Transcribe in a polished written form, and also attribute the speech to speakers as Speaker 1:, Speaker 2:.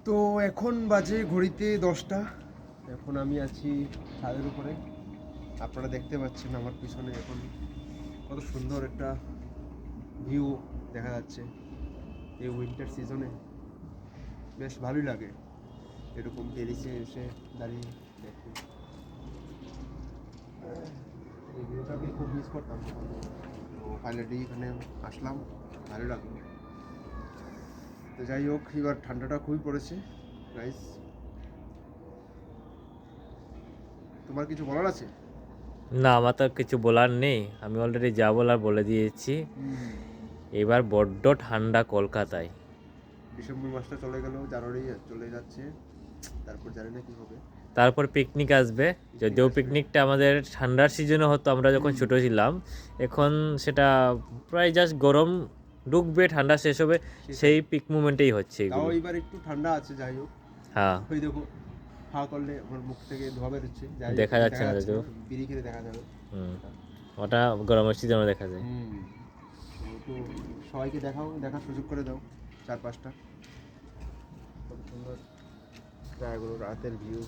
Speaker 1: তো এখন বাজে ঘড়িতে 10টা। এখন আমি আছি ছাদের উপরে। আপনারা দেখতে পাচ্ছেন আমার পিছনে এখন কত সুন্দর একটা ভিউ দেখা যাচ্ছে। এই উইন্টার সিজনে বেশ ভালোই লাগে এরকম টেরিসে এসে দাঁড়িয়ে দেখতে। এই ভিউটা আমি খুব মিস করতাম, তো ফাইনালি এখানে আসলাম, ভালো লাগলো। তো যাই হোক, এবার ঠান্ডাটা খুবই পড়েছে গাইস। তোমার কিছু বলার আছে?
Speaker 2: না, আমার তো কিছু বলার নেই, আমি অলরেডি যা বলার বলে দিয়েছি। এবার বড্ড ঠান্ডা কলকাতায়।
Speaker 1: ডিসেম্বর মাসটা চলে গেল, জানুয়ারি চলে যাচ্ছে, তারপর জানি না কি হবে।
Speaker 2: তারপর পিকনিক আসবে, যদিও
Speaker 1: আসবে।
Speaker 2: পিকনিকটা আমাদের ঠান্ডার সিজনে হতো আমরা যখন ছোট ছিলাম। এখন সেটা প্রায় জাস্ট গরম ঢুকবে, ঠান্ডা শেষ হবে, সেই পিক মুমেন্টেই হচ্ছে
Speaker 1: তাও
Speaker 2: এগুলো।
Speaker 1: এবার একটু ঠান্ডা আছে, যাই হোক।
Speaker 2: হ্যাঁ,
Speaker 1: ওই দেখো, হাঁ করলে আমার মুখ থেকে ধোঁয়া বেরোচ্ছে, যাই হোক,
Speaker 2: দেখা
Speaker 1: ওটা
Speaker 2: যাচ্ছে না যদিও।
Speaker 1: বিড়ি খেলে দেখা যাবে।
Speaker 2: ওটা গরমের সিজনে দেখা যায়।
Speaker 1: তো সবাইকে দেখার সুযোগ করে দাও চারপাশটা, কত সুন্দর জায়গাগুলো, রাতের ভিউ।